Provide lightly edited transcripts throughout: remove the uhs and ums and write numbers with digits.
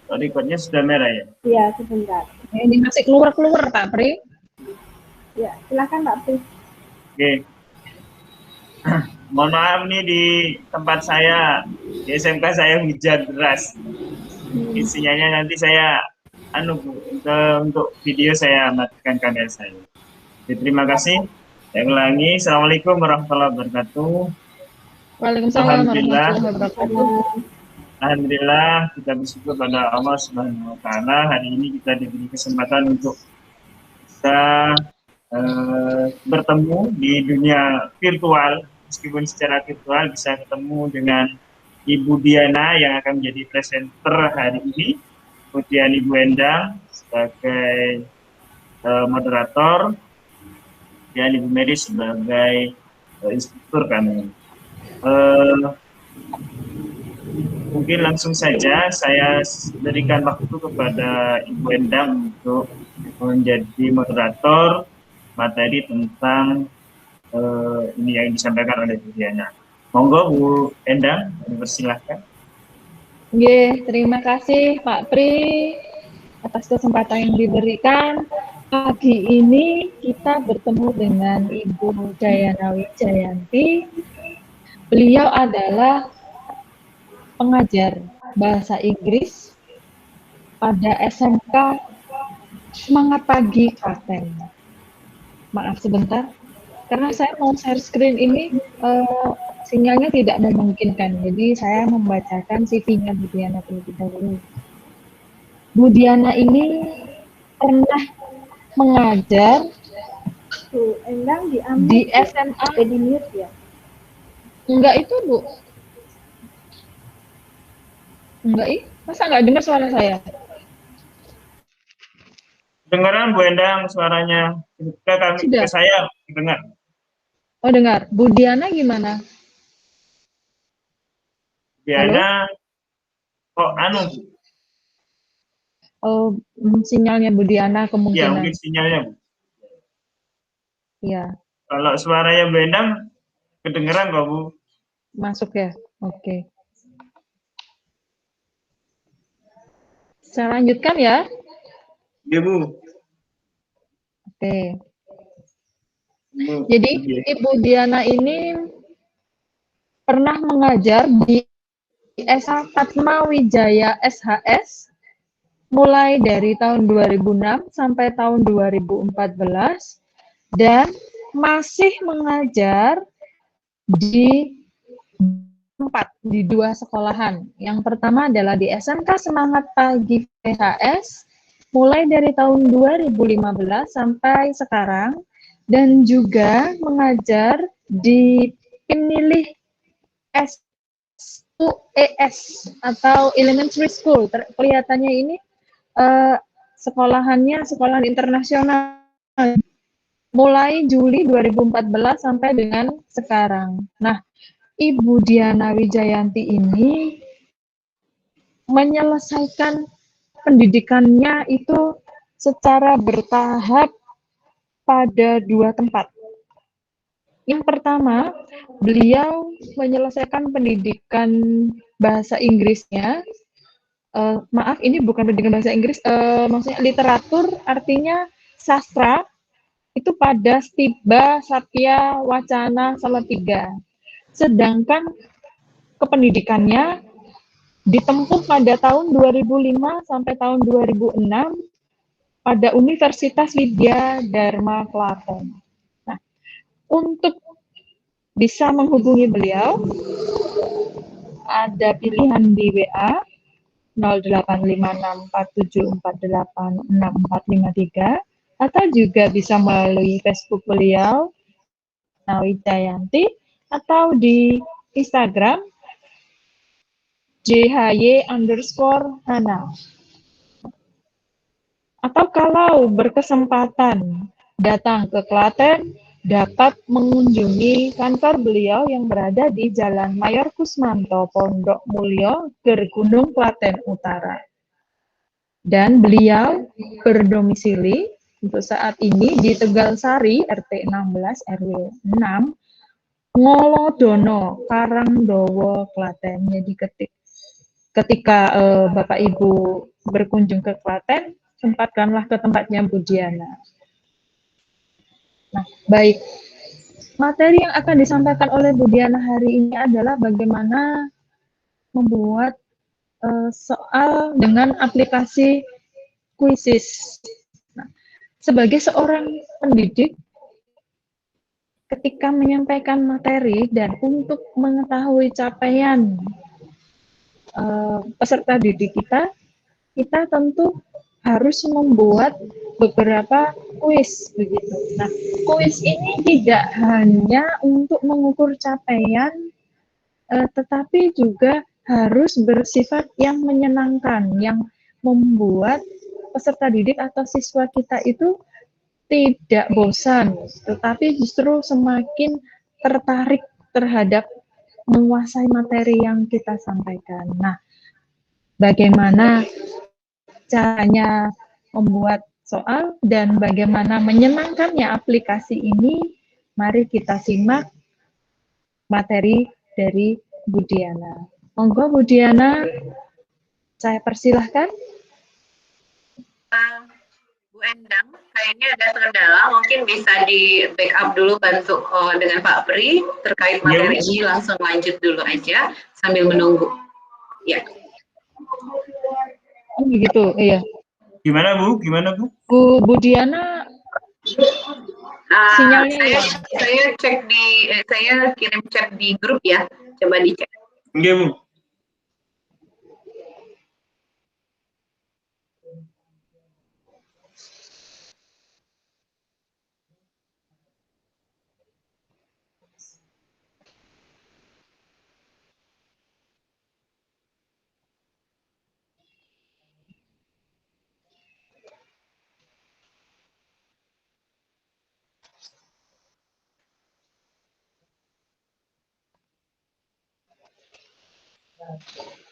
Recordnya sudah merah ya? Iya, sebentar. Ini masih keluar-keluar Pak Pri. Ya, silakan Pak Pri. Oke. Mohon maaf nih di tempat saya, di SMK saya hujan deras. Sinyalnya nanti saya untuk video saya matikan kamera saya. Jadi, terima kasih. Saya ulangi. Assalamualaikum warahmatullahi wabarakatuh. Waalaikumsalam warahmatullahi wabarakatuh. Alhamdulillah, kita bersyukur pada Allah Subhanahu wa Ta'ala. Hari ini kita diberi kesempatan untuk bisa bertemu di dunia virtual, meskipun secara virtual bisa ketemu dengan Ibu Diana yang akan menjadi presenter hari ini, kemudian Ibu Endang sebagai moderator, dan Ibu Mary sebagai instruktur kami. Mungkin langsung saja saya berikan waktu kepada Ibu Endang untuk menjadi moderator materi tentang ini yang disampaikan oleh Bu Diana. Monggo Bu Endang, dipersilahkan. Oke, terima kasih Pak Pri atas kesempatan yang diberikan. Pagi ini kita bertemu dengan Ibu Dayana Wijayanti. Beliau adalah pengajar bahasa Inggris pada SMK Semangat Pagi Klaten. Maaf sebentar, karena saya mau share screen ini sinyalnya tidak memungkinkan, jadi saya membacakan CV-nya Bu Diana terlebih dahulu. Bu Diana ini pernah mengajar Endang di SMA. Jadi mute ya? Enggak itu Bu. Enggak, masa nggak dengar suara saya? Dengaran Bu Endang suaranya, ke saya dengar. Oh dengar. Bu Diana gimana? Diana, kok Oh, sinyalnya Bu Diana kemungkinan. Ya, mungkin sinyalnya Bu. Iya. Kalau suaranya Bu Endang, kedengeran kok Bu. Masuk ya? Oke. Saya lanjutkan ya? Iya Bu. Oke. Jadi Ibu Diana ini pernah mengajar di SMA Fatma Wijaya SHS mulai dari tahun 2006 sampai tahun 2014 dan masih mengajar di dua sekolahan. Yang pertama adalah di SMK Semangat Pagi PHS mulai dari tahun 2015 sampai sekarang, dan juga mengajar di Pemilih S2ES atau Elementary School. Kelihatannya ini sekolahan internasional mulai Juli 2014 sampai dengan sekarang. Nah, Ibu Diana Wijayanti ini menyelesaikan pendidikannya itu secara bertahap pada dua tempat. Yang pertama, beliau menyelesaikan pendidikan bahasa Inggrisnya. Maaf, ini bukan pendidikan bahasa Inggris, maksudnya literatur, artinya sastra, itu pada Stiba Satya Wacana Salatiga. Sedangkan kependidikannya ditempuh pada tahun 2005 sampai tahun 2006 pada Universitas Widya Dharma Klaten. Nah, untuk bisa menghubungi beliau, ada pilihan di WA 085647486453 atau juga bisa melalui Facebook beliau Wijayanti atau di Instagram JHY_Hana. Atau kalau berkesempatan datang ke Klaten, dapat mengunjungi kantor beliau yang berada di Jalan Mayor Kusmanto, Pondok Mulyo, Gergunung, Klaten Utara. Dan beliau berdomisili untuk saat ini di Tegalsari, RT 16, RW 6, Ngolodono, Karangdowo, Klaten. Jadi ketika Bapak Ibu berkunjung ke Klaten, sempatkanlah ke tempatnya Bu Diana. Nah, baik. Materi yang akan disampaikan oleh Bu Diana hari ini adalah bagaimana membuat soal dengan aplikasi Quizzes. Nah, sebagai seorang pendidik, ketika menyampaikan materi dan untuk mengetahui capaian peserta didik kita, kita tentu harus membuat beberapa kuis begitu. Nah, kuis ini tidak hanya untuk mengukur capaian, tetapi juga harus bersifat yang menyenangkan, yang membuat peserta didik atau siswa kita itu tidak bosan, tetapi justru semakin tertarik terhadap menguasai materi yang kita sampaikan. Nah, bagaimana caranya membuat soal dan bagaimana menyenangkannya aplikasi ini, mari kita simak materi dari Bu Diana. Monggo Bu Diana, saya persilahkan. Bu Endang, kayaknya ada kendala, mungkin bisa di backup dulu bantu dengan Pak Pri terkait materi ini, langsung lanjut dulu aja sambil menunggu. Ya. Oh begitu, iya. Gimana Bu? Gimana Bu? Bu Diana, sinyalnya saya cek di, saya kirim chat di grup ya, coba dicek. Oke Bu.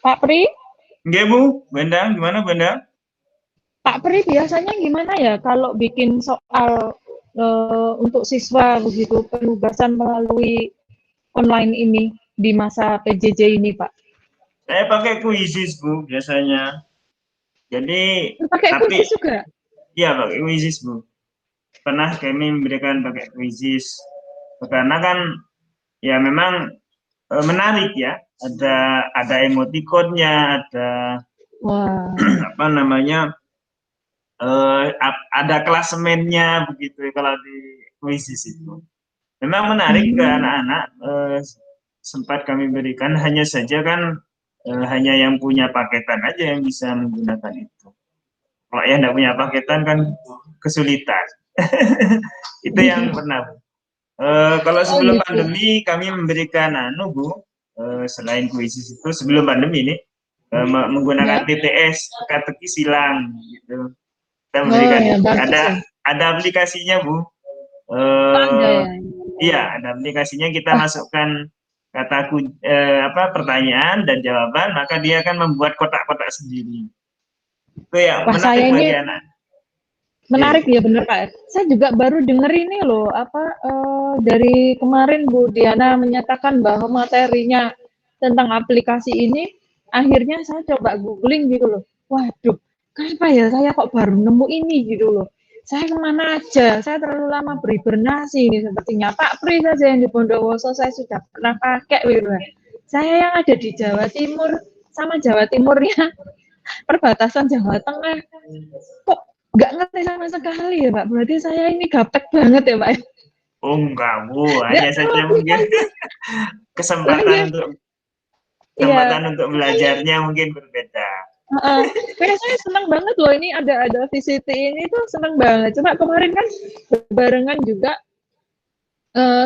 Pak Pri? Oke Bu, Bendang, gimana Bendang? Pak Pri biasanya gimana ya kalau bikin soal untuk siswa begitu, penugasan melalui online ini di masa PJJ ini, Pak? Saya pakai Quizzes Bu biasanya. Jadi Pakai Quizzes juga? Iya pakai Quizzes Bu. Pernah kami memberikan pakai Quizzes karena kan ya memang menarik ya. Ada emoticonnya, ada apa namanya, ada klasemennya begitu kalau di Quizzes itu. Memang menarik ke anak-anak, sempat kami berikan, hanya saja kan hanya yang punya paketan aja yang bisa menggunakan itu. Kalau yang tidak punya paketan kan kesulitan. Itu yang pernah. Kalau sebelum pandemi kami memberikan Bu, selain Quizzes itu sebelum pandemi ini menggunakan TTS, teka-teki silang gitu. Kita memberikan ada aplikasinya Bu. Iya, ada aplikasinya, kita masukkan kata pertanyaan dan jawaban, maka dia akan membuat kotak-kotak sendiri. Itu ya menarik bagi anak. Menarik ya, bener Pak. Saya juga baru dengar ini loh, dari kemarin Bu Diana menyatakan bahwa materinya tentang aplikasi ini, akhirnya saya coba googling gitu loh. Waduh, kenapa ya saya kok baru nemu ini gitu loh. Saya kemana aja, saya terlalu lama berhibernasi ini sepertinya. Pak Pri saja yang di Bondowoso saya sudah pernah pakai gitu. Saya yang ada di Jawa Timur sama Jawa Timurnya perbatasan Jawa Tengah, kok nggak ngerti sama sekali ya Pak. Berarti saya ini gaptek banget ya Pak. Oh enggak Bu, hanya saja mungkin kesempatan untuk belajarnya mungkin berbeda. Kayak saya senang banget loh, ini ada VCT ini tuh senang banget. Cuma kemarin kan barengan juga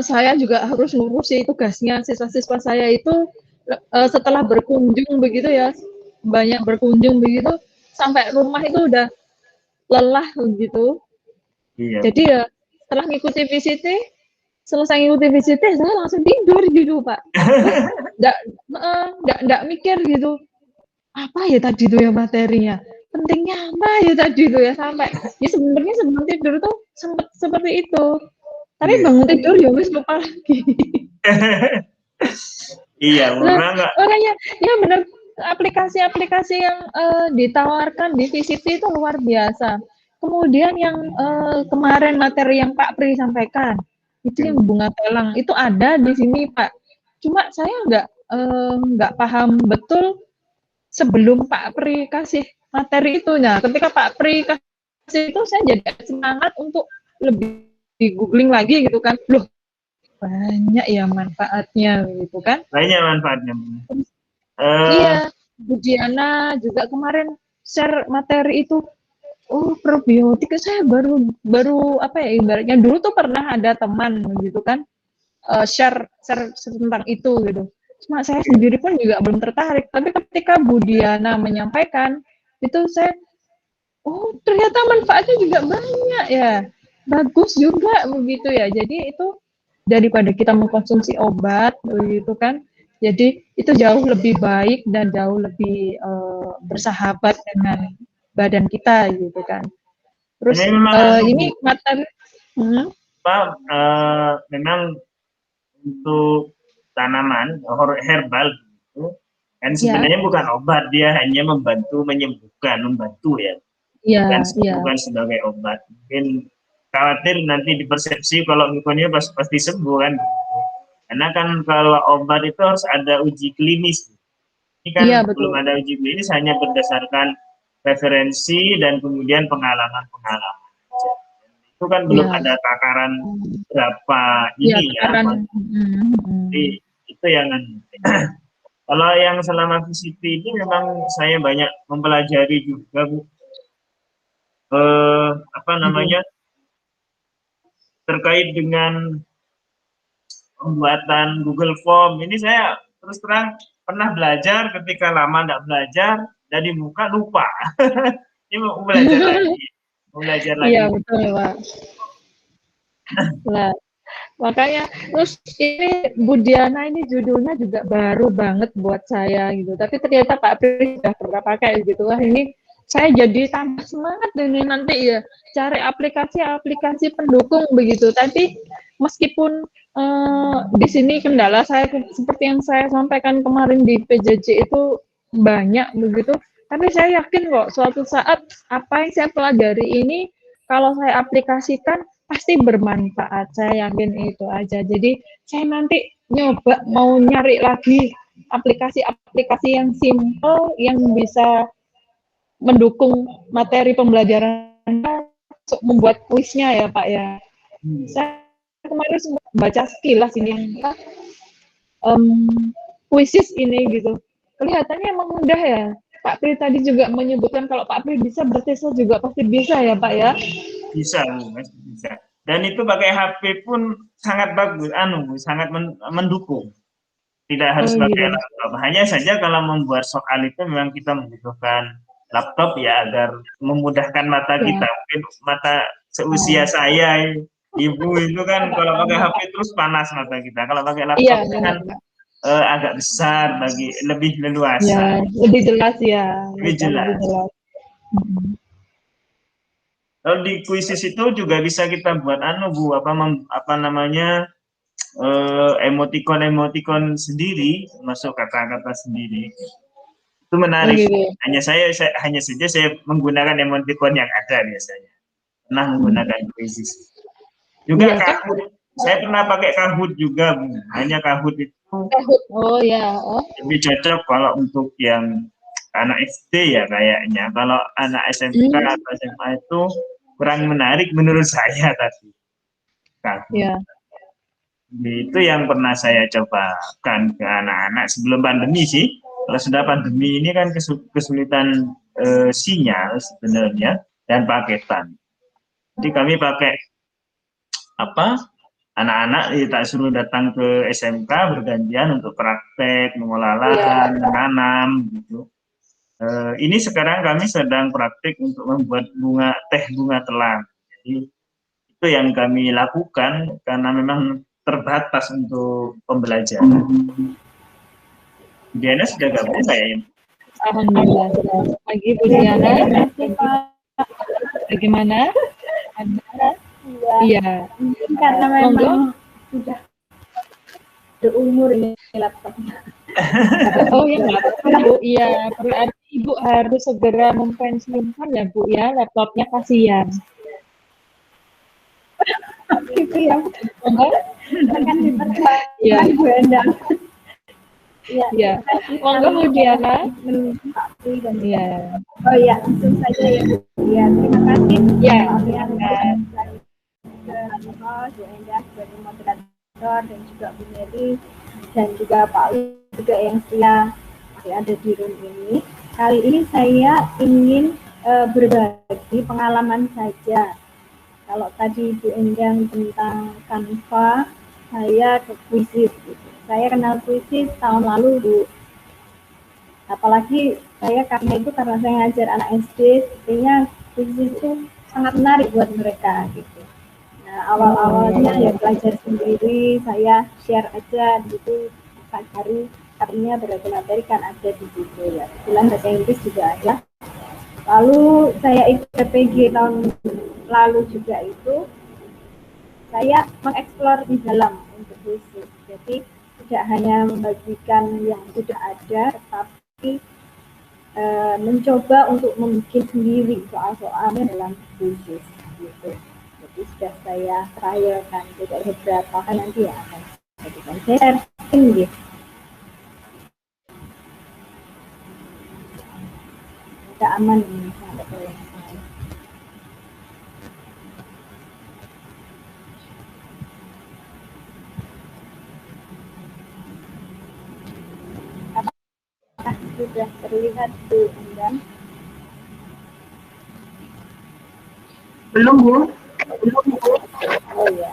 saya juga harus ngurusi tugasnya siswa-siswa saya itu setelah berkunjung begitu ya, banyak berkunjung begitu, sampai rumah itu udah lelah begitu. Iya. Jadi ya setelah ngikuti VCT, selesai ngikuti VCT saya langsung tidur gitu Pak. Nggak mikir gitu, apa ya tadi tuh ya materinya, pentingnya apa ya tadi tuh ya, sampai ya sebenarnya sebelum tidur tuh sempet seperti itu, tapi bangun tidur ya wis lupa lagi. Iya, makanya ya benar, aplikasi-aplikasi yang ditawarkan di VCT itu luar biasa. Kemudian yang kemarin materi yang Pak Pri sampaikan, itu yang bunga telang, itu ada di sini Pak. Cuma saya nggak paham betul sebelum Pak Pri kasih materi itu. Nah, ketika Pak Pri kasih itu, saya jadi semangat untuk lebih di googling lagi gitu kan. Loh, banyak ya manfaatnya gitu kan. Banyak manfaatnya. Iya, Bu Diana juga kemarin share materi itu. Oh, probiotik saya baru apa ya, ibaratnya dulu tuh pernah ada teman gitu kan share tentang itu gitu. Cuma saya sendiri pun juga belum tertarik. Tapi ketika Bu Diana menyampaikan itu saya, oh ternyata manfaatnya juga banyak ya, bagus juga begitu ya. Jadi itu daripada kita mengkonsumsi obat begitu kan. Jadi itu jauh lebih baik dan jauh lebih bersahabat dengan badan kita gitu kan. Terus ini materi memang untuk tanaman herbal itu kan sebenarnya bukan obat, dia hanya membantu menyembuhkan, membantu ya. Bukan sebagai obat. Mungkin khawatir nanti dipersepsi kalau misalnya pasti sembuh kan. Karena kan kalau obat itu harus ada uji klinis. Ini kan belum ada uji klinis, hanya berdasarkan referensi dan kemudian pengalaman-pengalaman. Itu kan belum ada takaran berapa ini ya. Jadi itu yang kalau yang selama VCT ini memang saya banyak mempelajari juga Bu. Terkait dengan pembuatan Google Form. Ini saya terus terang pernah belajar, ketika lama tidak belajar, jadi muka lupa. Ini mau belajar lagi. Iya betul Pak. Nah, makanya terus ini Bu Diana ini judulnya juga baru banget buat saya gitu. Tapi ternyata Pak Pri sudah pernah pakai gitu. Wah ini saya jadi tambah semangat ini nanti ya cari aplikasi pendukung begitu. Tapi meskipun di sini kendala saya seperti yang saya sampaikan kemarin di PJJ itu banyak begitu. Tapi saya yakin kok suatu saat apa yang saya pelajari ini kalau saya aplikasikan pasti bermanfaat. Saya yakin itu aja. Jadi saya nanti nyoba mau nyari lagi aplikasi-aplikasi yang simple yang bisa mendukung materi pembelajaran untuk membuat kuisnya ya Pak ya. Saya kemarin sempat baca sekilas ini yang kuisis ini gitu. Kelihatannya emang mudah ya. Pak Pri tadi juga menyebutkan kalau Pak Pri bisa, berarti saya juga pasti bisa ya Pak ya. Bisa, bisa. Dan itu pakai HP pun sangat bagus, sangat mendukung. Tidak harus pakai laptop. Hanya saja kalau membuat soal itu memang kita membutuhkan laptop ya agar memudahkan mata kita. Mungkin mata seusia saya, Ibu itu kan kalau pakai HP terus panas mata kita. Kalau pakai laptop kan agak besar, lebih leluasa. Lebih jelas ya. Lebih jelas. Lalu di kuisis itu juga bisa kita buat Bu, emotikon sendiri, masuk kata-kata sendiri. Itu menarik. Hanya saja saya menggunakan emotikon yang ada biasanya. Pernah menggunakan kuisis. Juga Kahoot. Saya pernah pakai Kahoot juga, Bu. Hanya Kahoot itu lebih cocok kalau untuk yang anak SD ya kayaknya. Kalau anak SMK atau SMA itu kurang menarik menurut saya tadi. Itu yang pernah saya cobakan ke anak-anak sebelum pandemi sih. Kalau sudah pandemi ini kan kesulitan sinyal sebenarnya dan paketan. Jadi kami pakai anak-anak tak suruh datang ke SMK bergantian untuk praktek, mengolah lahan, menanam gitu. Ini sekarang kami sedang praktik untuk membuat teh bunga telang. Jadi itu yang kami lakukan karena memang terbatas untuk pembelajaran. Diana sudah gabung ya? Alhamdulillah. Pagi Bu Diana. Bagaimana? Iya. Karena memang sudah berumur ini laptopnya. Oh ya nggak apa-apa Bu, iya berarti Ibu harus segera mempensiunkan ya Bu ya, laptopnya kasihan. Gitu ya. Enggak? Akan dipercepat Iya, Bu Endang. Ya, iya. terima kasih Monggo Bu Diana. Pak Pri dan Iya, oh ya, langsung saja ya Bu. Ya, terima kasih. iya. Soalnya Silakan. ke Hanifah, Bu Endah sebagai moderator dan juga Bu Mary dan juga Pak Wi juga yang setia masih ada di room ini. Kali ini saya ingin berbagi pengalaman saja. Kalau tadi Bu Endang tentang Canva, saya ke kuisis. Gitu. Saya kenal kuisis tahun lalu Bu. Apalagi saya karena saya ngajar anak SD, sepertinya kuisis itu sangat menarik buat mereka gitu. Nah, awal-awalnya ya belajar sendiri, saya share aja gitu, baru artinya berbagai materi kan ada di situ ya. Kebetulan bahasa Inggris juga ada. Lalu saya ikut PPG tahun lalu juga itu, saya mengeksplor di dalam untuk khusus. Jadi tidak hanya membagikan yang sudah ada, tetapi mencoba untuk membuat sendiri soal-soalnya dalam khusus. Gitu. Jadi sudah saya trialkan tidak beberapa kan nanti ya akan jadikan sharing gitu. Kita aman ini sampai ke yang lain. Apakah sudah terlihat Bu Endang? Belum Bu. Oh ya.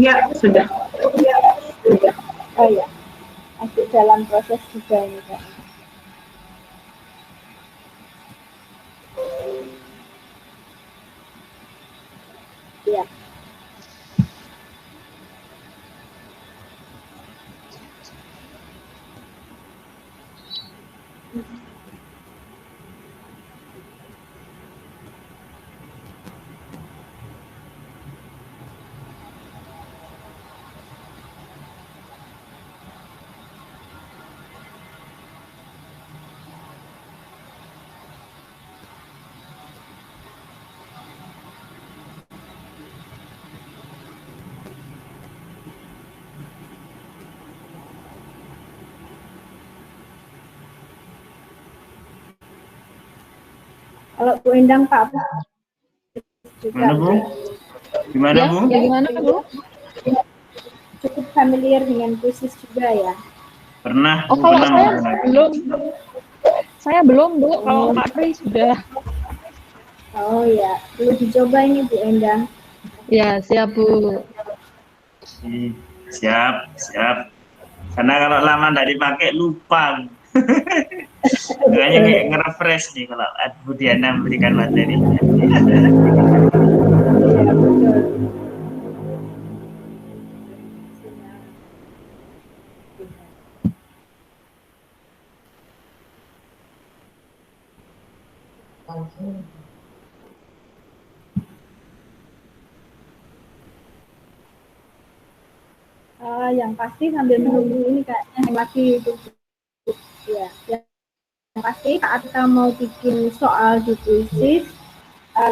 Ya, sudah. Oh ya, masih dalam proses juga ini Pak. Ya. Kalau Bu Endang Pak juga Gimana Bu? Gimana Ya, Bu? ya gimana Bu? cukup familiar dengan khusus juga ya. Pernah Oh Bu, kalau pernah saya menggunakan. belum, saya belum Bu. Kalau Pak Pri sudah. Oh ya, perlu dicoba ini Bu Endang. Ya siap Bu. Siap, siap. Karena kalau lama nggak dipakai lupa. Makanya kayak nge-refresh nih kalau Bu Diana memberikan materinya. Iya betul. Yang pasti sambil menunggu ini kayaknya yang lagi itu ya. Yang pasti saat kita mau bikin soal di kuisis,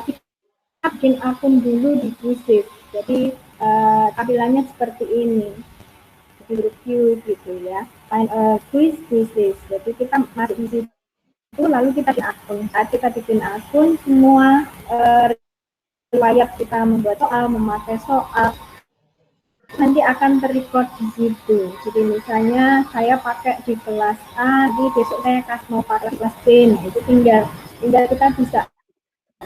kita bikin akun dulu di kuisis. Jadi tampilannya seperti ini, review gitu ya. Kuisis. Jadi kita masuk di situ, lalu kita bikin akun. Saat kita bikin akun, semua riwayat kita membuat soal, memakai soal, nanti akan terrecord di situ. Jadi misalnya saya pakai di kelas A, di besok saya mau pakai kelas B, nah itu tinggal kita bisa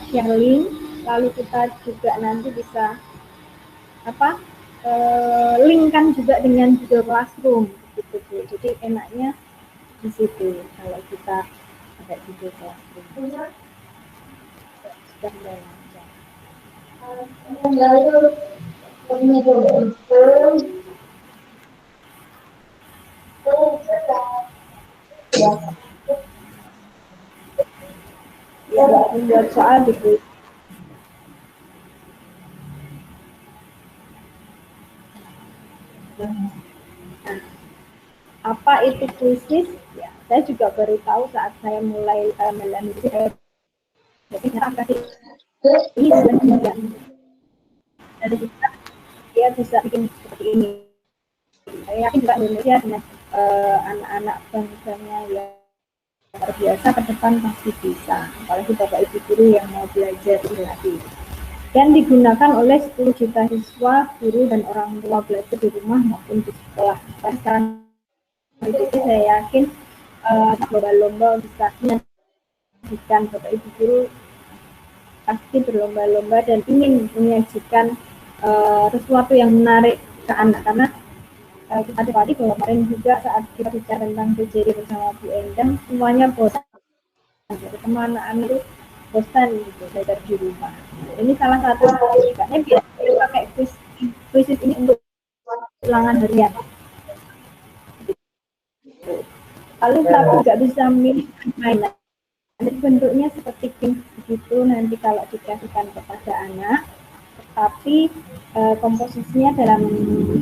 share link, lalu kita juga nanti bisa link kan juga dengan Google Classroom gitu Bu. Jadi enaknya di situ kalau kita pakai Google Classroom. Sudah mulai lancar. Ya, membuat soal gitu. Apa itu puisis? Ya, saya juga baru tahu saat saya mulai meneliti. Jadi saya kasih ini sebenarnya dari kita dia bisa bikin seperti ini. Saya yakin juga Indonesia dengan anak-anak bangsanya yang luar biasa ke depan pasti bisa. Apalagi bapak ibu guru yang mau belajar lagi. Dan digunakan oleh 10 juta siswa, guru dan orang tua belajar di rumah maupun di sekolah. Sekarang itu saya yakin lomba-lomba bisa menyajikan bapak ibu guru pasti berlomba-lomba dan ingin menyajikan sesuatu yang menarik ke anak karena kita tadi kemarin juga saat kita bicara tentang PJJ bersama Bu Endang semuanya bosan teman anak itu bosan gitu belajar di rumah. Ini salah satu karena biasanya pakai kuisis ini untuk ulangan harian. Lalu tapi nggak bisa milih mainan. Jadi bentuknya seperti game begitu nanti kalau dikasihkan kepada anak, tapi komposisinya dalam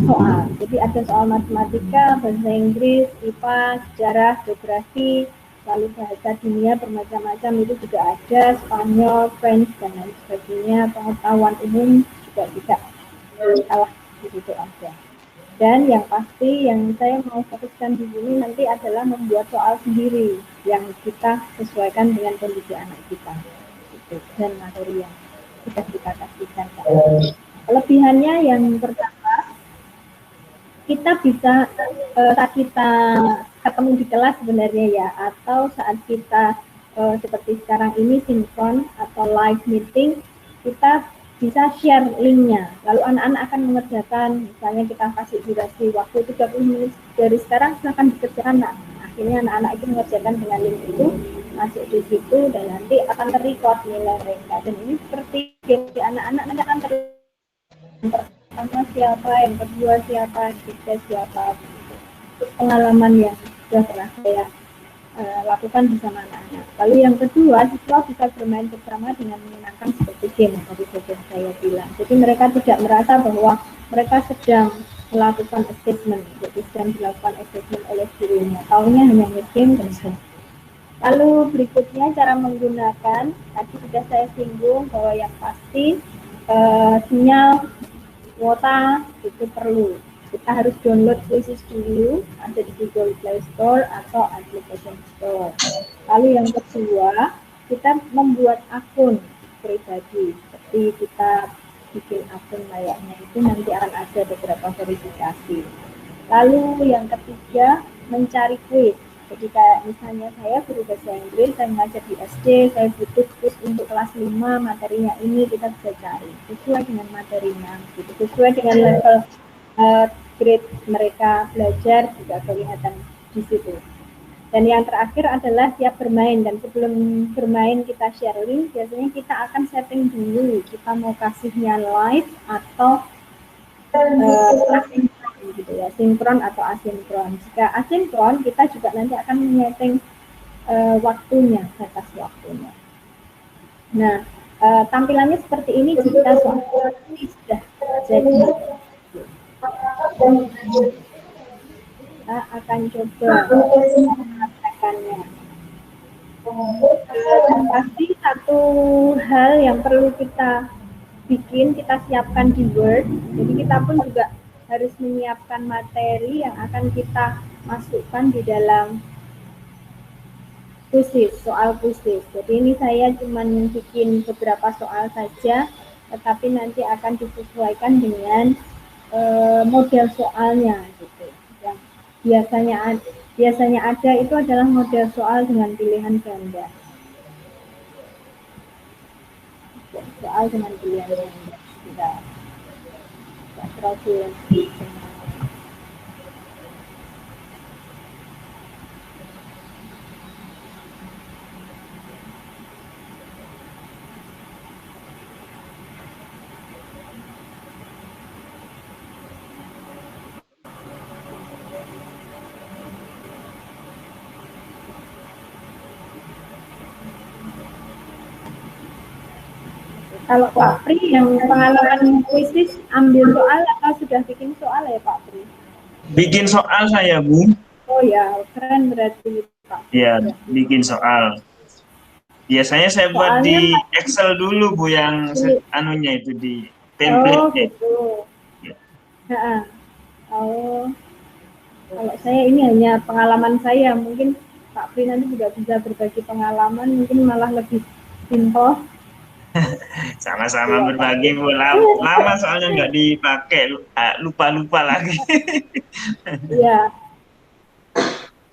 soal. Jadi ada soal matematika, bahasa Inggris, IPA, sejarah, geografi, lalu bahasa dunia bermacam-macam itu juga ada, Spanyol, French dan lain sebagainya, pengetahuan umum juga tidak kalah di situ ada. Dan yang pasti yang saya mau fokuskan di sini nanti adalah membuat soal sendiri yang kita sesuaikan dengan kondisi anak kita gitu, dan materi yang sudah kita kasihkan. Kelebihannya yang pertama kita bisa saat kita ketemu di kelas sebenarnya ya, atau saat kita seperti sekarang ini sinkron atau live meeting, kita bisa share linknya, lalu anak-anak akan mengerjakan, misalnya kita kasih durasi waktu 30 menit dari sekarang, silahkan dikerjakan. Nah, akhirnya anak-anak itu mengerjakan dengan link itu, masuk di situ, dan nanti akan terrecord nilai mereka. Dan ini seperti anak-anak nanti akan pertama siapa, yang kedua siapa, ketiga siapa. Pengalaman yang sudah pernah saya lakukan bersama anak-anak. Lalu yang kedua, siswa bisa bermain bersama dengan menyenangkan seperti game tadi saya bilang. Jadi mereka tidak merasa bahwa mereka sedang melakukan assessment, jadi sedang dilakukan assessment oleh gurunya. Tahunya hanya game dan lalu berikutnya cara menggunakan, tadi sudah saya singgung bahwa yang pasti sinyal kuota itu perlu. Kita harus download Quizzes dulu, ada di Google Play Store atau Application Store. Lalu yang kedua, kita membuat akun pribadi. Seperti kita bikin akun layaknya itu nanti akan ada beberapa verifikasi. Lalu yang ketiga, mencari quiz. Jadi kayak misalnya saya guru bahasa Inggris, saya ngajar di SD, saya butuh quiz untuk kelas 5, materinya ini kita bisa cari sesuai dengan materinya, gitu. Sesuai dengan level grade mereka belajar juga kelihatan di situ. Dan yang terakhir adalah siap bermain, dan sebelum bermain kita share link, biasanya kita akan setting dulu kita mau kasihnya live atau gitu ya, sinkron atau asinkron. Jika asinkron, kita juga nanti akan menyeting waktunya, batas waktunya. Nah, tampilannya seperti ini jika soal ini sudah jadi. Kita akan coba mengatakannya. Pasti satu hal yang perlu kita bikin, kita siapkan di Word. Jadi kita pun juga harus menyiapkan materi yang akan kita masukkan di dalam kuisis, soal kuisis. Jadi ini saya cuma bikin beberapa soal saja, tetapi nanti akan disesuaikan dengan model soalnya gitu. Yang biasanya ada itu adalah model soal dengan pilihan ganda. Soal dengan pilihan ganda. Problem. Kalau Pak Pri yang pengalaman kuisis ambil soal atau sudah bikin soal ya Pak Pri? Bikin soal saya, Bu. Oh ya, keren berarti Pak. Ya, bikin soal. Biasanya saya buat Soalnya di Excel dulu, Bu, yang anunya itu di template. Oh gitu. Ya. Nah, oh, kalau saya ini hanya pengalaman saya, mungkin Pak Pri nanti juga bisa berbagi pengalaman, mungkin malah lebih simpel. Sama-sama berbagi, Bu. Lama soalnya nggak dipakai, lupa-lupa lagi. Iya.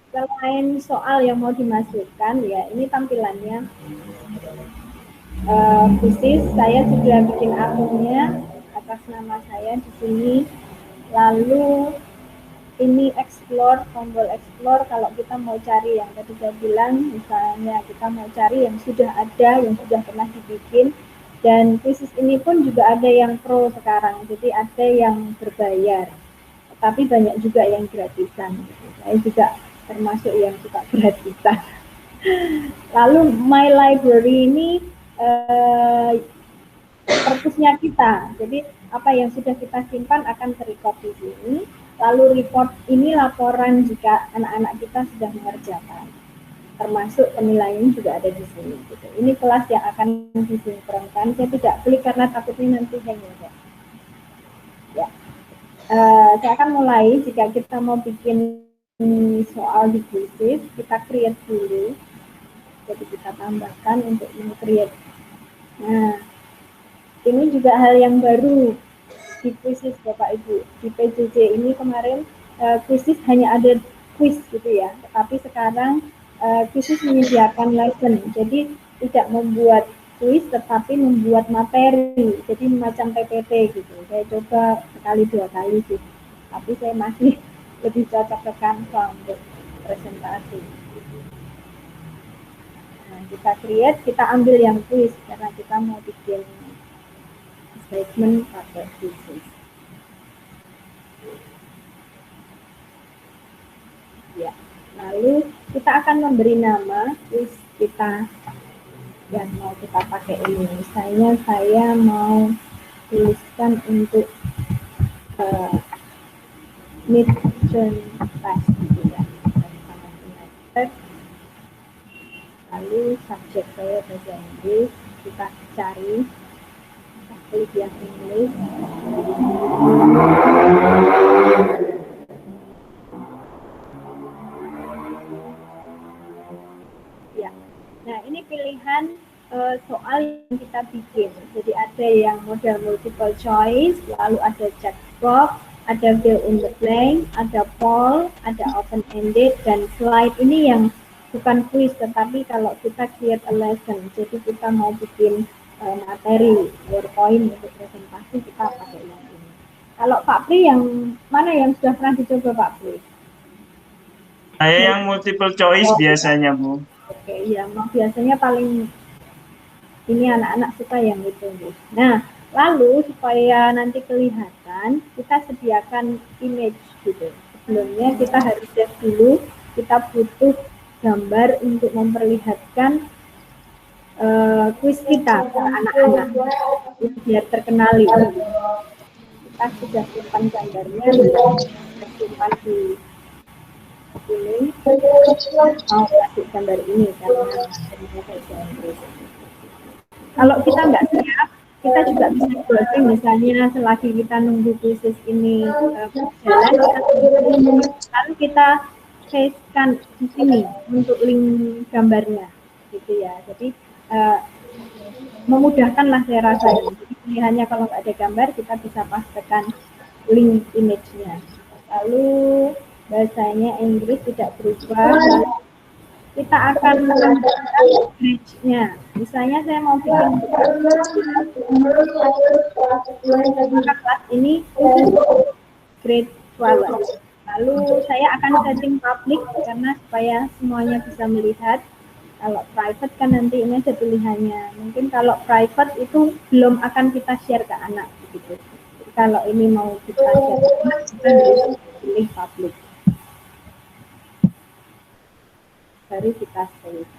Selain soal yang mau dimasukkan, ya ini tampilannya. Khusus saya sudah bikin akunnya atas nama saya di sini. Lalu ini explore, tombol explore kalau kita mau cari yang tadi saya bilang, misalnya kita mau cari yang sudah ada, yang sudah pernah dibikin. Dan khusus ini pun juga ada yang pro sekarang, jadi ada yang berbayar, tapi banyak juga yang gratisan. Saya juga termasuk yang suka gratisan. Lalu My Library ini perpusnya kita, jadi apa yang sudah kita simpan akan terrecord di sini. Lalu report ini laporan jika anak-anak kita sudah mengerjakan, termasuk penilaian juga ada di sini. Gitu. Ini kelas yang akan disinkronkan. Saya tidak klik karena takutnya nanti hang ya. Saya akan mulai. Jika kita mau bikin soal di Quizizz, kita create dulu. Jadi kita tambahkan untuk meng-create. Nah, ini juga hal yang baru di Quizizz Bapak Ibu. Di PJJ ini kemarin Quizizz hanya ada quiz gitu ya, tetapi sekarang Quizizz menyediakan lesson. Jadi tidak membuat quiz tetapi membuat materi. Jadi macam PPT gitu. Saya coba sekali 2 kali sih. Tapi saya masih lebih cocok ke Canva untuk presentasi. Nah, kita create, kita ambil yang quiz karena kita mau bikin statement pakai Quizizz. Ya, lalu kita akan memberi nama quiz kita yang mau kita pakai ini. Misalnya saya mau tuliskan untuk midterm test gitu ya. Lalu subjek saya bahasa Inggris, kita cari klik yang Inggris. Ya, nah ini pilihan soal yang kita bikin. Jadi ada yang model multiple choice, lalu ada checkbox, ada fill in the blank, ada poll, ada open ended, dan slide ini yang bukan quiz, tetapi kalau kita create a lesson, jadi kita mau bikin materi PowerPoint untuk presentasi, kita pakai yang ini. Kalau Pak Pri yang mana yang sudah pernah dicoba Pak Pri? Saya yang multiple choice biasanya, Bu. Oke, iya, biasanya paling ini anak-anak suka yang itu. Nah, lalu supaya nanti kelihatan, kita sediakan image gitu. Sebelumnya kita harus save dulu, kita butuh gambar untuk memperlihatkan quiz kita ke anak-anak biar terkenali. Kita sudah simpan gambarnya, kita simpan di ini. Mau kasih gambar ini karena bahasa Inggris. Kalau kita nggak siap, kita juga bisa browsing, misalnya selagi kita nunggu Quizizz ini berjalan, lalu kita pastekan di sini untuk link gambarnya, gitu ya. Jadi memudahkanlah saya rasa. Jadi pilihannya kalau nggak ada gambar, kita bisa pastekan link image-nya. Lalu bahasanya Inggris tidak berubah. Kita akan menambahkan bridge-nya. Misalnya saya mau bikin kelas ini grade 12. Lalu saya akan setting public karena supaya semuanya bisa melihat. Kalau private kan nanti ini ada pilihannya. Mungkin kalau private itu belum akan kita share ke anak begitu. Jadi kalau ini mau kita share ke anak, kita harus pilih public. Baru kita save.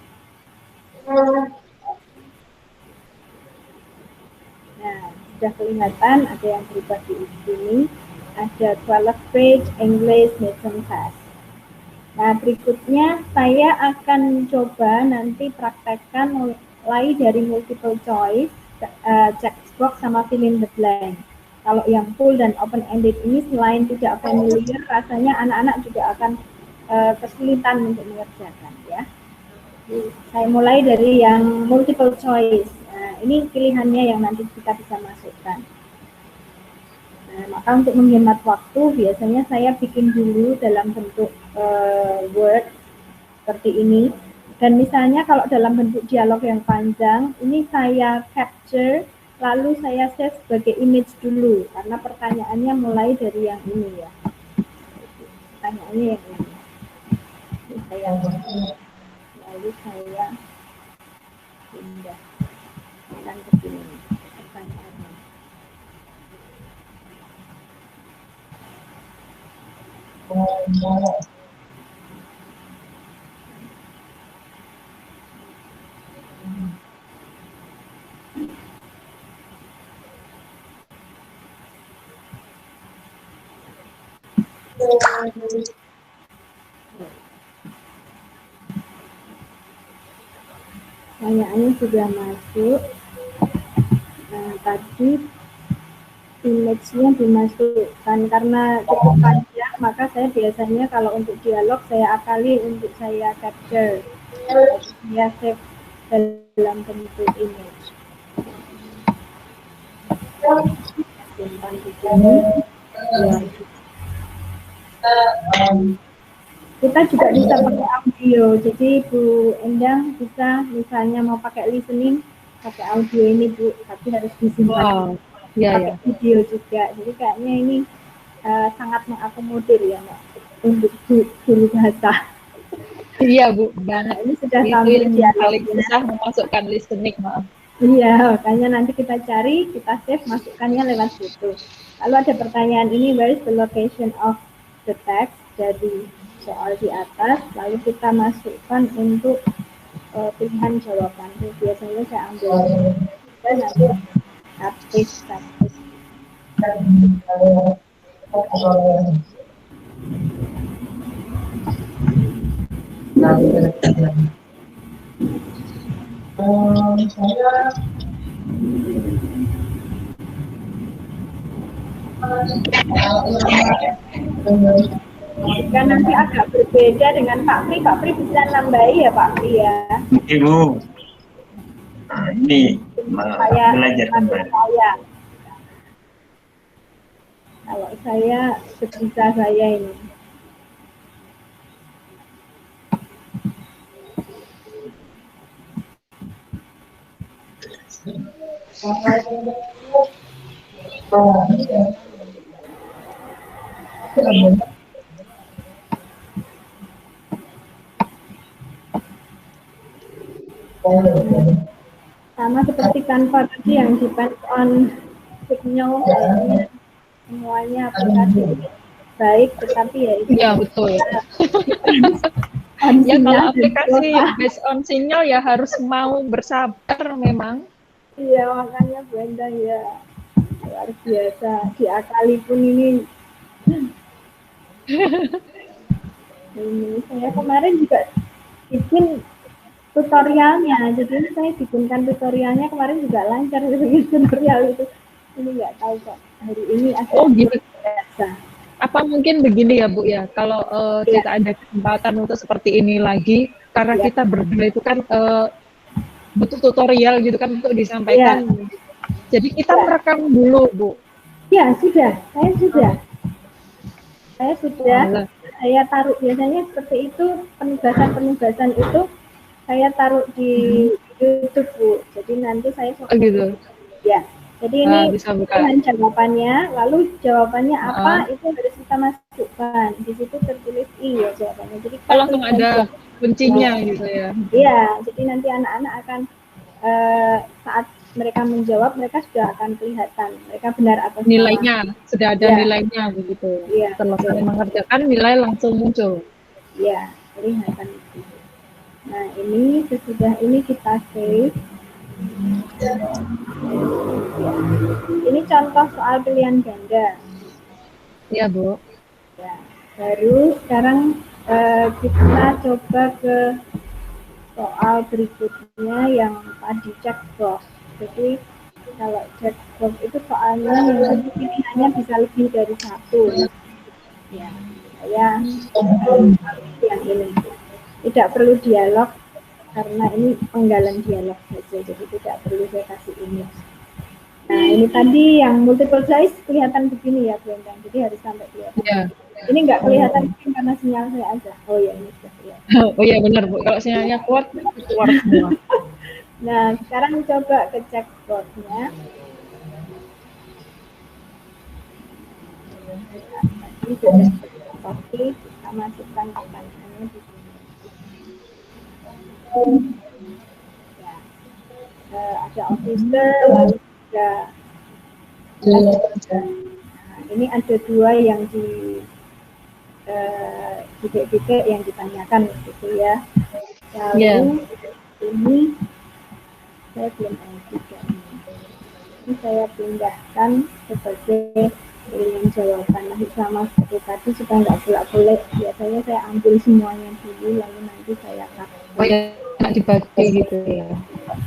Nah, sudah kelihatan ada yang berubah di sini. Ada 12 page English Lesson Test. Nah, berikutnya saya akan coba nanti praktekkan mulai dari multiple choice, check box sama fill in the blank. Kalau yang full dan open ended ini selain tidak familiar, rasanya anak-anak juga akan kesulitan untuk mengerjakan ya. Saya mulai dari yang multiple choice. Nah, ini pilihannya yang nanti kita bisa masukkan. Nah, maka untuk menghemat waktu, biasanya saya bikin dulu dalam bentuk Word seperti ini. Dan misalnya kalau dalam bentuk dialog yang panjang, ini saya capture, lalu saya save sebagai image dulu, karena pertanyaannya mulai dari yang ini ya. Pertanyaannya yang ini. Lalu saya pindah akan ke sini pertanyaannya. Pertanyaannya sudah masuk. Nah, tadi image-nya dimasukkan karena cukup panjang, maka saya biasanya kalau untuk dialog saya akali untuk saya capture. Saya save dalam bentuk image. Simpan di sini. Kita juga bisa pakai audio, jadi Bu Endang bisa misalnya mau pakai listening, pakai audio ini Bu, tapi harus disimpan. Wow. Ya, Pakai video juga, jadi kayaknya ini sangat mengakomodir ya Mbak, untuk guru bahasa. Iya Bu, banget. Ini sudah Itu tampil yang dialognya. paling susah memasukkan listening, maaf. Iya, makanya nanti kita cari, kita save, masukkannya lewat situ. Lalu ada pertanyaan ini, where is the location of the text, dari soal di atas, lalu kita masukkan untuk pilihan jawaban. Jadi biasanya saya ambil dan nanti paste. Jika nanti agak berbeda dengan Pak Pri bisa nambahi ya Pak Pri ya. Ibu, nah, ini belajar kembali. Kalau saya sebisa saya ini. Sama seperti Canva tadi yang depend on signal, semuanya aplikasi baik, tetapi ya itu. Iya betul. Ya kalau aplikasi based on sinyal ya harus mau bersabar memang. Iya makanya Bu Endang ya luar biasa, diakali pun ini. Ini saya kemarin juga bikin tutorialnya, jadi saya bikinkan tutorialnya kemarin juga lancar bikin tutorial itu. Ini nggak tahu kok hari ini agak gitu. biasa. Apa mungkin begini ya Bu ya, kalau kita ada kesempatan untuk seperti ini lagi, karena kita berdua itu kan butuh tutorial gitu kan untuk disampaikan. Jadi kita merekam dulu Bu. Ya sudah, saya sudah. Saya taruh biasanya seperti itu, penugasan itu saya taruh di YouTube Bu. Jadi nanti saya gitu. Ya. Jadi ini pilihan jawabannya, lalu jawabannya apa itu harus kita masukkan. Di situ tertulis I ya jawabannya. Jadi langsung ada kuncinya gitu ya. Iya, jadi nanti anak-anak akan saat mereka menjawab, mereka sudah akan kelihatan mereka benar atau salah. Nilainya sudah ada nilainya begitu. Iya. Setelah saya mengerjakan nilai langsung muncul. Iya, kelihatan. Nah ini sesudah ini kita save. Ini contoh soal pilihan ganda. Ya, Bu. Ya, baru sekarang kita coba ke soal berikutnya yang tadi checkbox. Jadi kalau checkbox itu soalnya yang pilihannya bisa lebih dari satu. Ya, saya yang ini tidak perlu dialog karena ini penggalan dialog saja, jadi tidak perlu saya kasih ini. Nah, ini tadi yang multiple choice kelihatan begini ya, Bu Endang. Jadi harus sampai kelihatan. Ya. Ini nggak kelihatan mungkin karena sinyal saya aja. Oh ya, ini sudah kelihatan. Oh iya benar, Bu. Kalau sinyalnya kuat, keluar semua. Nah, sekarang coba ke checkboardnya. Ini sudah oke, kita masukkan pertanyaannya di sini. Ya, ada officer, lalu ada ini ada dua yang di titik-titik yang ditanyakan gitu ya. Lalu ini saya belum edit ya. Ini saya pindahkan sebagai pilihan jawaban nanti sama seperti tadi supaya nggak bolak-balik. Biasanya saya ambil semuanya dulu lalu nanti saya cut. Oh ya, nggak dibagi gitu ya.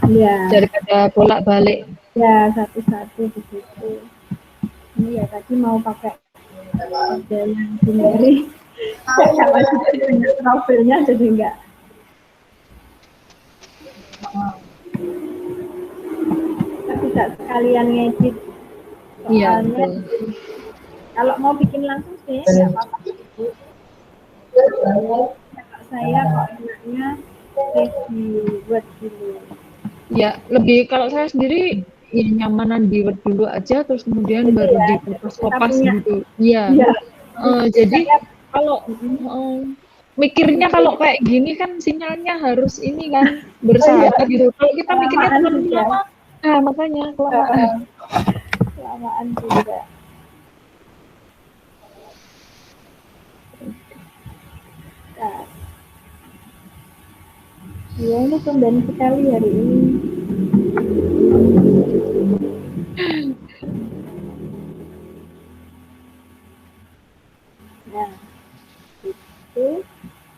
Iya. Daripada bolak-balik. Ya, satu-satu begitu. Ini ya tadi mau pakai yang sendiri. Kalau dengan trouble-nya jadi enggak. Kita bisa sekalian ngedit soalnya. Kalau mau bikin langsung sih nggak apa-apa. Kalau saya kok enaknya di Word dulu. Ya, lebih kalau saya sendiri ya nyamanan di Word dulu aja, terus kemudian Jadi baru ya, dikopas gitu. Iya. Jadi kalau mikirnya kalau kayak gini kan sinyalnya harus ini kan bersahabat gitu. Kalau kita mikirnya terlalu lama, makanya kelamaan juga. Nah, ya ini tumben sekali hari ini. Nah, itu.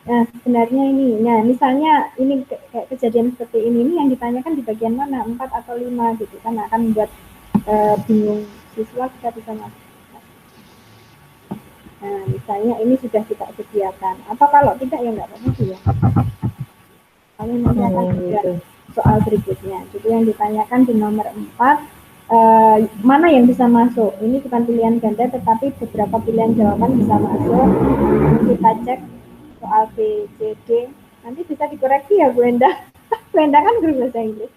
Nah, sebenarnya ini. Nah, misalnya ini kayak kejadian seperti ini yang ditanyakan di bagian mana, 4 atau 5 gitu kan, akan membuat bingung siswa, kita bisa masuk. Nah, misalnya ini sudah kita sediakan. Atau kalau tidak ya nggak apa-apa ya. Kami nanti akan soal berikutnya. Jadi yang ditanyakan di nomor 4, mana yang bisa masuk? Ini bukan pilihan ganda, tetapi beberapa pilihan jawaban bisa masuk. Kita cek soal B, C, D. Nanti bisa dikoreksi ya Bu Enda. Bu Enda kan guru bahasa Inggris.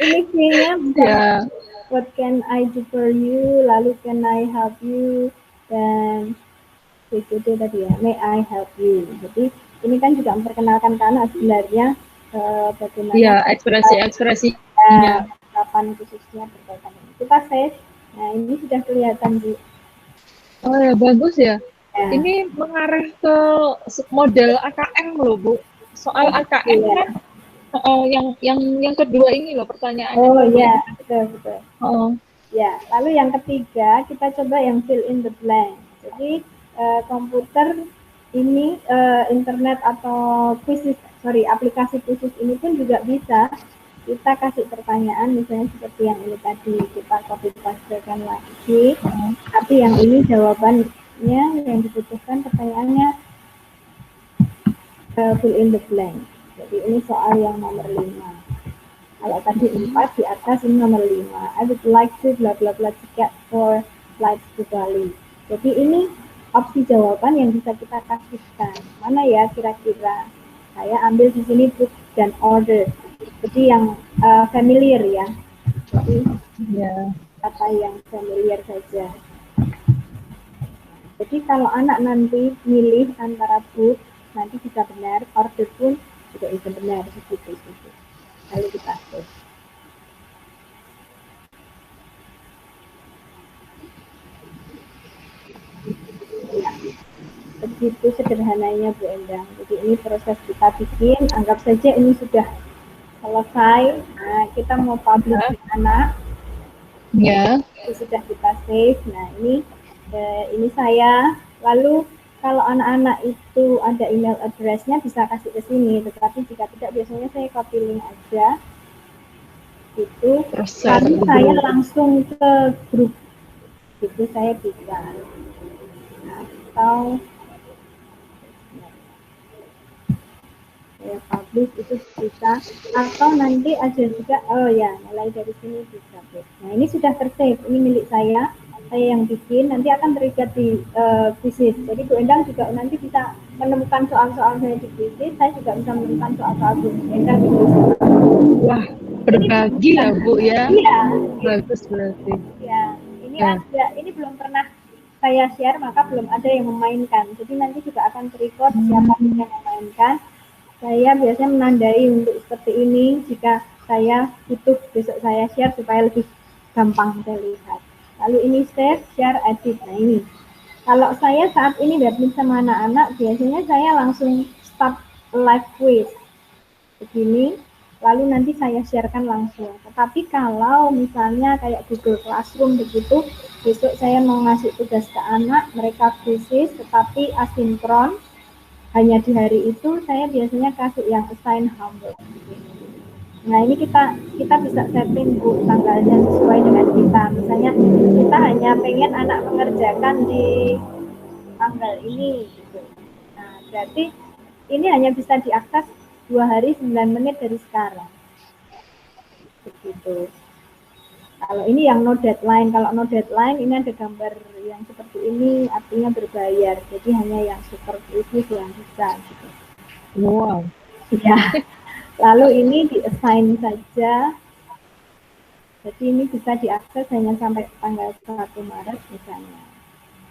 Ini kayaknya what can I do for you? Lalu can I help you? Dan C, D tadi ya, may I help you? Jadi ini kan juga memperkenalkan karena sebenarnya bagaimana ekspresi kapan khususnya berkaitan ini. Kita save. Nah, ini sudah kelihatan Bu. Oh ya, bagus ya. Ini mengarah ke model AKM loh Bu. Soal AKM kan yang kedua ini loh pertanyaannya. Oh iya, betul. Oh. Ya, lalu yang ketiga kita coba yang fill in the blank. Jadi komputer ini internet atau aplikasi khusus ini pun juga bisa kita kasih pertanyaan misalnya seperti yang ini tadi kita copy pastekan lagi, tapi yang ini jawabannya yang dibutuhkan pertanyaannya fill in the blank. Jadi ini soal yang nomor 5. Kalau tadi 4 di atas, ini nomor 5. I would like to bla bla bla ticket for flights to Bali. Jadi ini opsi jawaban yang bisa kita kasihkan. Mana ya kira-kira? Saya ambil di sini book dan order. Jadi yang familiar ya. Jadi kata yang familiar saja. Jadi kalau anak nanti milih antara book, nanti bisa benar, order pun juga bisa benar seperti itu. Lalu kita save. Ya, begitu sederhananya Bu Endang. Jadi ini proses kita bikin, anggap saja ini sudah selesai. Nah, kita mau publish di anak. Ya. Itu sudah kita save. Nah, ini saya. Lalu kalau anak-anak itu ada email address-nya bisa kasih ke sini, tetapi jika tidak biasanya saya copy link aja. Itu lalu saya langsung ke grup. Itu saya bisa. Atau saya publish itu bisa, atau nanti ada juga, oh ya, mulai dari sini bisa. Nah, ini sudah tersave, ini milik saya yang bikin, nanti akan terikat di kuisis. Jadi Bu Endang juga nanti bisa menemukan soal-soal saya di kuisis, saya juga bisa menemukan soal-soal Bu Endang di kuisis. Wah, berbagi ya Bu ya? Iya. Bagus berarti. Ya, ini belum pernah saya share, maka belum ada yang memainkan. Jadi nanti juga akan terrecord siapa yang memainkan. Saya biasanya menandai untuk seperti ini jika saya butuh besok saya share supaya lebih gampang saya lihat. Lalu ini save, share, edit. Nah ini. Kalau saya saat ini badminton sama anak-anak, biasanya saya langsung start live quiz. Begini, lalu nanti saya sharekan langsung. Tetapi kalau misalnya kayak Google Classroom begitu, besok saya mau ngasih tugas ke anak, mereka kuisis, tetapi asinkron, hanya di hari itu saya biasanya kasih yang assign homework. Nah ini kita bisa setting Bu tanggalnya sesuai dengan kita. Misalnya kita hanya pengen anak mengerjakan di tanggal ini. Gitu. Nah berarti ini hanya bisa diakses 2 hari 9 menit dari sekarang. Begitu. Kalau ini yang no deadline, kalau no deadline ini ada gambar yang seperti ini, artinya berbayar. Jadi hanya yang super khusus yang bisa. Gitu. Wow. Ya. Lalu ini di-assign saja. Jadi ini bisa diakses hanya sampai tanggal 1 Maret misalnya.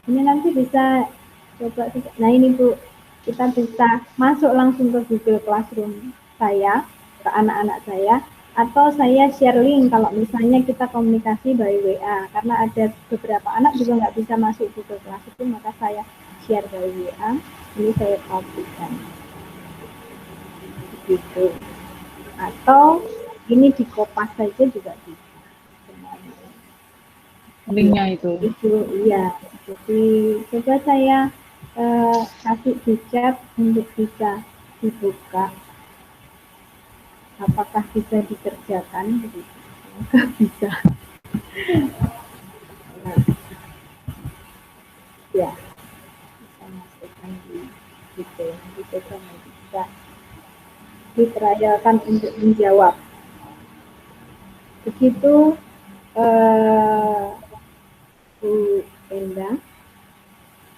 Ini nanti bisa coba. Nah ini Bu, kita bisa masuk langsung ke Google Classroom saya, ke anak-anak saya. Atau saya share link kalau misalnya kita komunikasi by WA, karena ada beberapa anak juga nggak bisa masuk Google Classroom, maka saya share by WA, ini saya publikkan. Begitu. Atau ini di Kopas saja juga bisa. Linknya itu. Iya. Jadi coba saya kasih di chat untuk bisa dibuka. Apakah bisa dikerjakan? Apakah bisa? Nah, ya, bisa masukkan di gitu. Nanti coba bisa ditrialkan untuk menjawab. Begitu Bu Endang,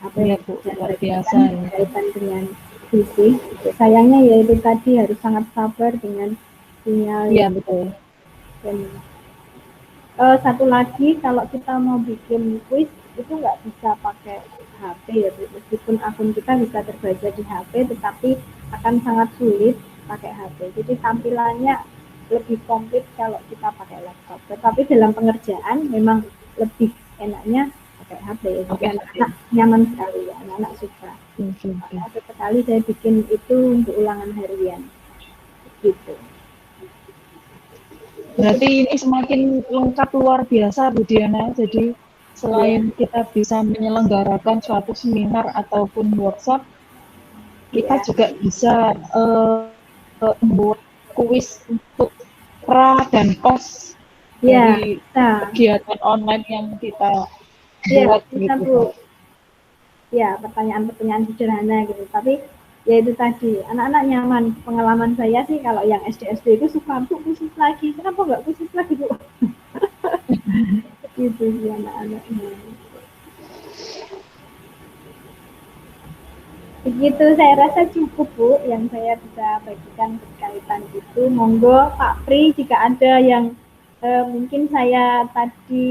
apa yang luar biasa berkaitan dengan visi. Sayangnya yaitu tadi harus sangat sabar dengan sinyal. Iya betul. Dan satu lagi, kalau kita mau bikin quiz itu nggak bisa pakai HP ya, meskipun akun kita bisa terbaca di HP, tetapi akan sangat sulit pakai HP. Jadi tampilannya lebih komplit kalau kita pakai laptop. Tetapi dalam pengerjaan memang lebih enaknya pakai HP. Jadi anak-anak nyaman sekali ya, anak-anak suka. Sekali saya bikin itu untuk ulangan harian. Gitu. Berarti ini semakin lengkap luar biasa Bu Diana. Jadi selain kita bisa menyelenggarakan suatu seminar ataupun workshop, kita juga bisa membuat kuis untuk pra dan pos dari kegiatan online yang kita buat gitu. Bu. Ya, pertanyaan-pertanyaan sederhana gitu. Tapi ya itu tadi, anak-anak nyaman. Pengalaman saya sih kalau yang SD itu suka, Bu, khusus lagi. Kenapa nggak khusus lagi, Bu? Gitu sih anak-anaknya. Begitu, saya rasa cukup Bu yang saya bisa bagikan berkaitan itu. Monggo Pak Pri, jika ada yang mungkin saya tadi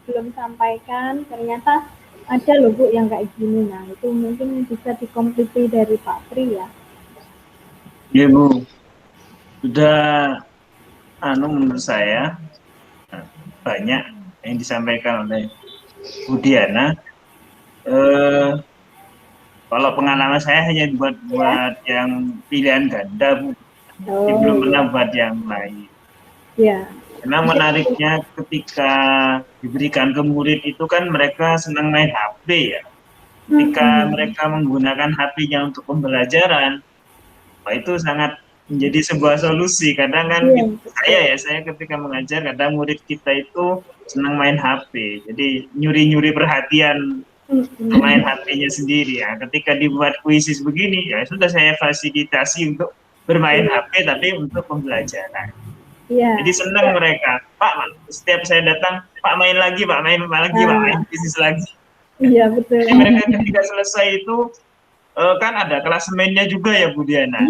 belum sampaikan, ternyata ada loh Bu yang kayak gini. Nah itu mungkin bisa dikompleti dari Pak Pri ya. Iya Bu, sudah menurut saya banyak yang disampaikan oleh Bu Diana. Kalau pengalaman saya hanya buat yang pilihan ganda Bu. belum pernah buat yang lain. Ya. Karena menariknya ketika diberikan ke murid itu kan mereka senang main HP ya. Ketika mereka menggunakan HP-nya untuk pembelajaran, itu sangat menjadi sebuah solusi. Kadang kan saya ketika mengajar, kadang murid kita itu senang main HP. Jadi nyuri-nyuri perhatian main HP-nya sendiri ya. Ketika dibuat kuisis begini, ya sudah saya fasilitasi untuk bermain HP tapi untuk pembelajaran. Jadi senang mereka, Pak, setiap saya datang, Pak main lagi, Pak main lagi, Pak main kuisis lagi. Iya betul. Jadi mereka ketika selesai itu kan ada klasemennya juga ya Bu Diana.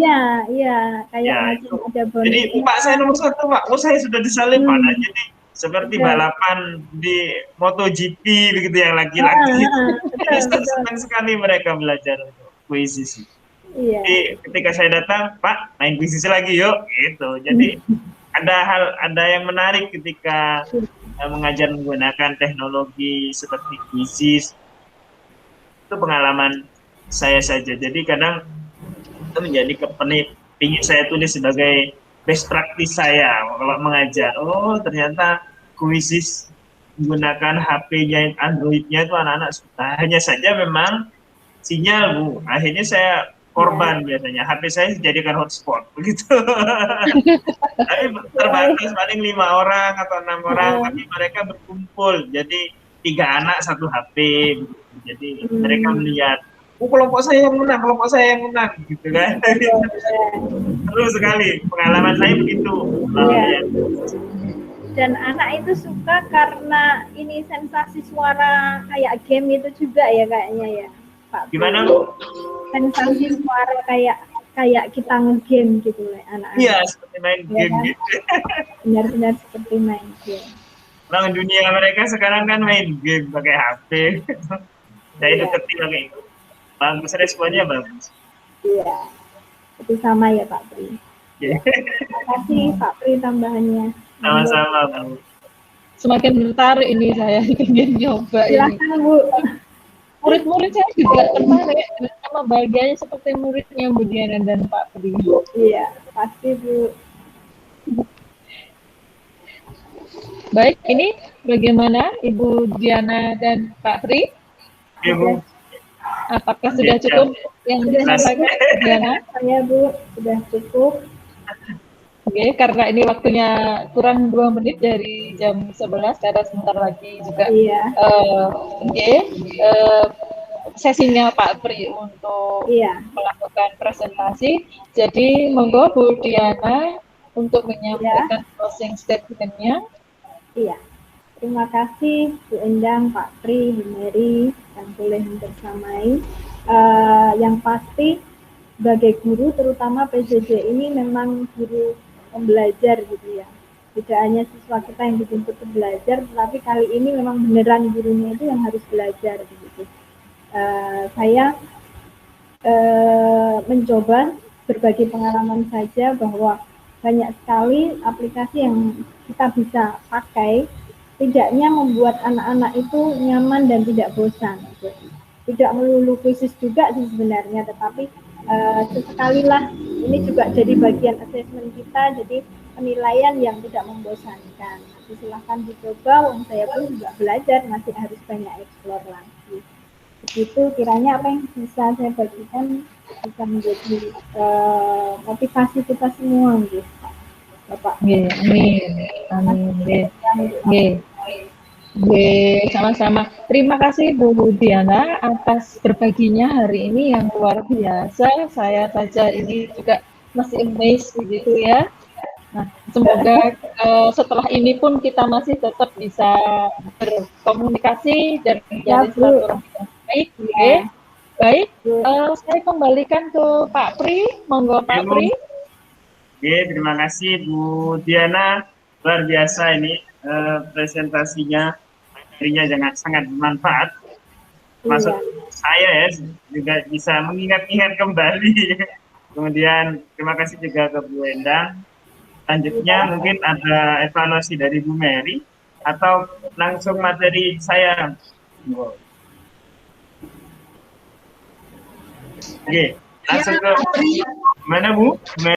Iya, kayak ya, ada bonus. Jadi Pak saya nomor 1 Pak, saya sudah disalib Pak. Nah, jadi seperti balapan di MotoGP begitu yang laki-laki. Senang sekali mereka belajar untuk kuisis. Jadi ketika saya datang, Pak main kuisis lagi yuk, gitu. Jadi ada yang menarik ketika mengajar menggunakan teknologi seperti kuisis. Itu pengalaman saya saja. Jadi kadang itu menjadi ingin saya tulis sebagai best practice saya kalau mengajar. Oh ternyata kuisis menggunakan HP-nya Android-nya itu anak-anak suka. Hanya saja memang sinyal Bu. Akhirnya saya korban biasanya. HP saya dijadikan hotspot begitu. Tapi terbatas paling 5 orang atau 6 orang, tapi mereka berkumpul. Jadi 3 anak 1 HP. Begitu. Jadi mereka melihat, kelompok saya yang menang, gitu kan. Seru sekali, pengalaman saya begitu. Dan anak itu suka karena ini sensasi suara kayak game itu juga ya kayaknya ya, Pak. Gimana Bu? Sensasi suara kayak kita nge-game gitu lah anak-anak. Iya, seperti main game gitu. Benar-benar seperti main game. Orang dunia mereka sekarang kan main game pakai HP. Saya deketin pakai itu. Bagus, responnya bagus. Iya, itu sama ya Pak Pri. Terima kasih Pak Pri tambahannya. Sama-sama Bu. Semakin tertarik ini saya ingin nyoba. Silakan Bu. Murid-murid saya juga tertarik sama bagiannya seperti muridnya Bu Diana dan Pak Pri. Iya, pasti Bu. Baik, ini bagaimana Ibu Diana dan Pak Pri? Ibu. Apakah sudah cukup yang disampaikan Bu Diana? Saya Bu, sudah cukup. Oke, karena ini waktunya kurang 2 menit dari jam 11, karena sebentar lagi juga. Iya. Sesinya Pak Pri untuk melakukan presentasi. Jadi monggo Bu Diana untuk menyampaikan closing statement-nya. Iya. Terima kasih Bu Endang, Pak Pri, Bu Mary yang boleh membersamai. Yang pasti sebagai guru, terutama PJJ ini memang guru pembelajar gitu ya. Tidak hanya siswa kita yang dituntut belajar, tetapi kali ini memang beneran gurunya itu yang harus belajar begitu. Saya mencoba berbagi pengalaman saja bahwa banyak sekali aplikasi yang kita bisa pakai, tidaknya membuat anak-anak itu nyaman dan tidak bosan. Tidak melulu kuisis juga sih sebenarnya, tetapi sesekalilah ini juga jadi bagian asesmen kita, jadi penilaian yang tidak membosankan. Nanti silahkan dicoba, saya pun juga belajar, masih harus banyak eksplor lagi. Begitu kiranya apa yang bisa saya bagikan bisa menjadi motivasi kita semua, gitu, Bapak. Amin. Sama-sama. Terima kasih Bu Diana atas berbaginya hari ini yang luar biasa. Saya saja ini juga masih amazed begitu ya. Nah, semoga setelah ini pun kita masih tetap bisa berkomunikasi dan menjadi silaturahmi yang baik. Baik. Saya kembalikan ke Pak Pri. Monggo Pak Pri. Terima kasih Bu Diana. Luar biasa ini presentasinya, materinya sangat bermanfaat. Maksud saya ya juga bisa mengingat-ingat kembali. Kemudian terima kasih juga ke Bu Endang. Selanjutnya mungkin ada evaluasi dari Bu Mary atau langsung materi saya. Oke, langsung ke mana Bu?